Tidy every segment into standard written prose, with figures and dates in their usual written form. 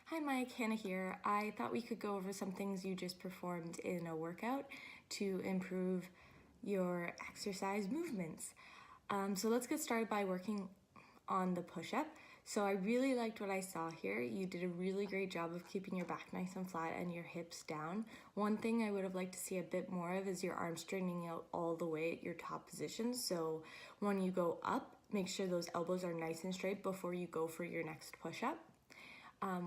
Hi Mike, Hannah here. I thought we could go over some things you just performed in a workout to improve your exercise movements. So let's get started by working on the push-up. So I really liked what I saw here. You did a really great job of keeping your back nice and flat and your hips down. One thing I would have liked to see a bit more of is your arms straightening out all the way at your top position. So when you go up, make sure those elbows are nice and straight before you go for your next push-up.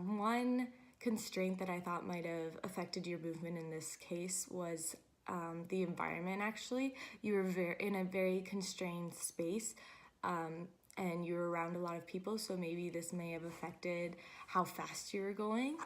One constraint that I thought might have affected your movement in this case was the environment. Actually, you were in a very constrained space and you were around a lot of people, so maybe this may have affected how fast you were going.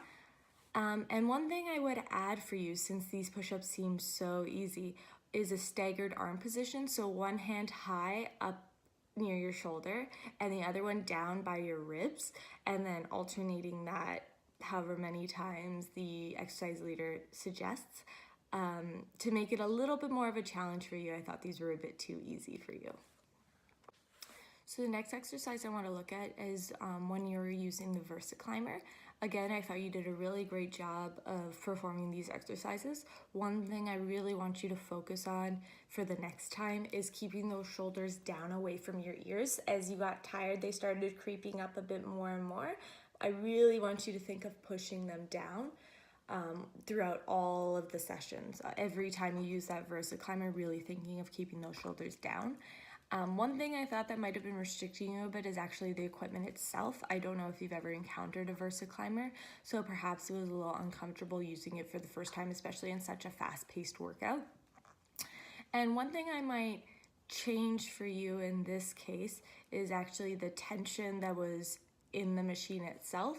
And one thing I would add for you, since these push-ups seem so easy, is a staggered arm position. So one hand high up near your shoulder and the other one down by your ribs, and then alternating that however many times the exercise leader suggests. To make it a little bit more of a challenge for you, I thought these were a bit too easy for you. So the next exercise I want to look at is when you're using the VersaClimber. Again, I thought you did a really great job of performing these exercises. One thing I really want you to focus on for the next time is keeping those shoulders down away from your ears. As you got tired, they started creeping up a bit more and more. I really want you to think of pushing them down throughout all of the sessions. Every time you use that VersaClimber, really thinking of keeping those shoulders down. One thing I thought that might have been restricting you a bit is actually the equipment itself. I don't know if you've ever encountered a VersaClimber, so perhaps it was a little uncomfortable using it for the first time, especially in such a fast-paced workout. And one thing I might change for you in this case is actually the tension that was in the machine itself.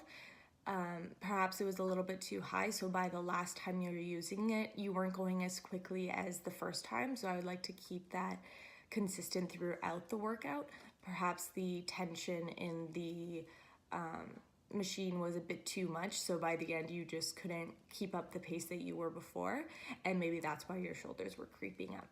Perhaps it was a little bit too high, so by the last time you were using it, you weren't going as quickly as the first time, so I would like to keep that consistent throughout the workout. Perhaps the tension in the machine was a bit too much, so by the end you just couldn't keep up the pace that you were before, and maybe that's why your shoulders were creeping up.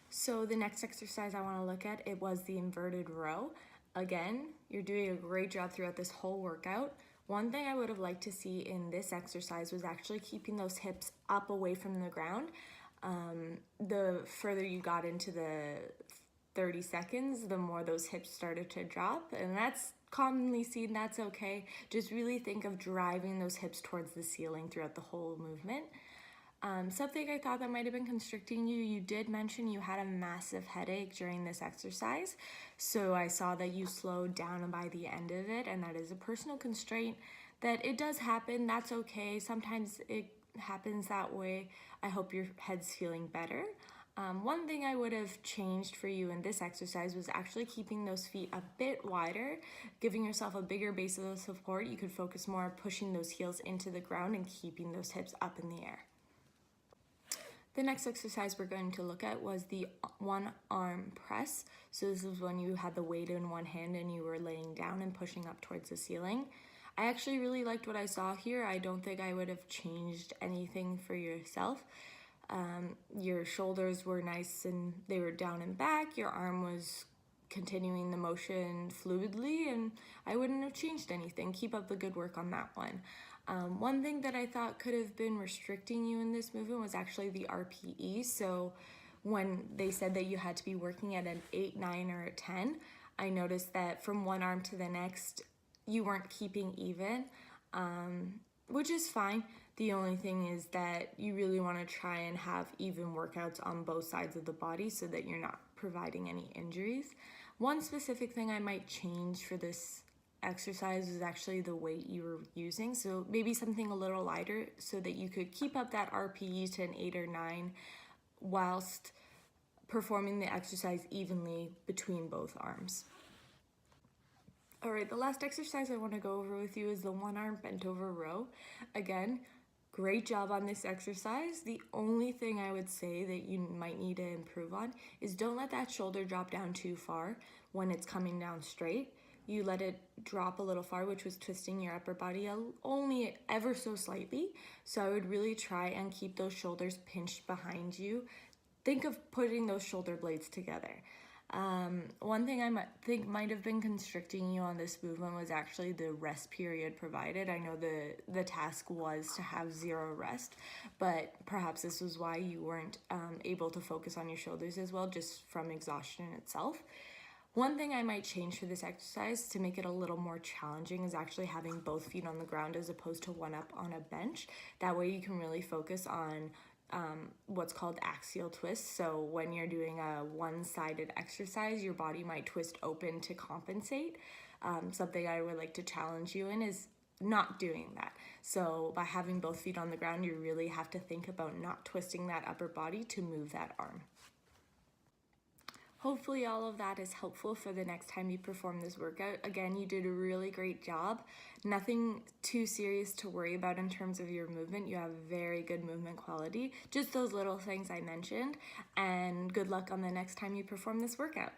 So the next exercise I want to look at, it was the inverted row. Again, you're doing a great job throughout this whole workout. One thing I would have liked to see in this exercise was actually keeping those hips up away from the ground. The further you got into the 30 seconds, the more those hips started to drop, and that's commonly seen. That's okay. Just really think of driving those hips towards the ceiling throughout the whole movement. Something I thought that might have been constricting you, you did mention you had a massive headache during this exercise, so I saw that you slowed down by the end of it, and that is a personal constraint. That it does happen, that's okay. Sometimes it happens that way. I hope your head's feeling better. One thing I would have changed for you in this exercise was actually keeping those feet a bit wider, giving yourself a bigger base of support. You could focus more on pushing those heels into the ground and keeping those hips up in the air. The next exercise we're going to look at was the one arm press. So this is when you had the weight in one hand and you were laying down and pushing up towards the ceiling. I actually really liked what I saw here. I don't think I would have changed anything for yourself. Your shoulders were nice and they were down and back. Your arm was continuing the motion fluidly, and I wouldn't have changed anything. Keep up the good work on that one. One thing that I thought could have been restricting you in this movement was actually the RPE. So when they said that you had to be working at an 8, 9, or a 10, I noticed that from one arm to the next, you weren't keeping even, which is fine. The only thing is that you really want to try and have even workouts on both sides of the body so that you're not providing any injuries. One specific thing I might change for this exercise is actually the weight you were using. So maybe something a little lighter so that you could keep up that RPE to an 8 or 9 whilst performing the exercise evenly between both arms. All right, the last exercise I want to go over with you is the one arm bent over row. Again, great job on this exercise. The only thing I would say that you might need to improve on is don't let that shoulder drop down too far when it's coming down straight. You let it drop a little far, which was twisting your upper body only ever so slightly. So I would really try and keep those shoulders pinched behind you. Think of putting those shoulder blades together. One thing I think might have been constricting you on this movement was actually the rest period provided. I know the task was to have 0 rest, but perhaps this was why you weren't able to focus on your shoulders as well, just from exhaustion itself. One thing I might change for this exercise to make it a little more challenging is actually having both feet on the ground as opposed to one up on a bench. That way you can really focus on what's called axial twists. So when you're doing a one-sided exercise, your body might twist open to compensate. Something I would like to challenge you in is not doing that. So by having both feet on the ground, you really have to think about not twisting that upper body to move that arm. Hopefully all of that is helpful for the next time you perform this workout. Again, you did a really great job. Nothing too serious to worry about in terms of your movement. You have very good movement quality. Just those little things I mentioned. And good luck on the next time you perform this workout.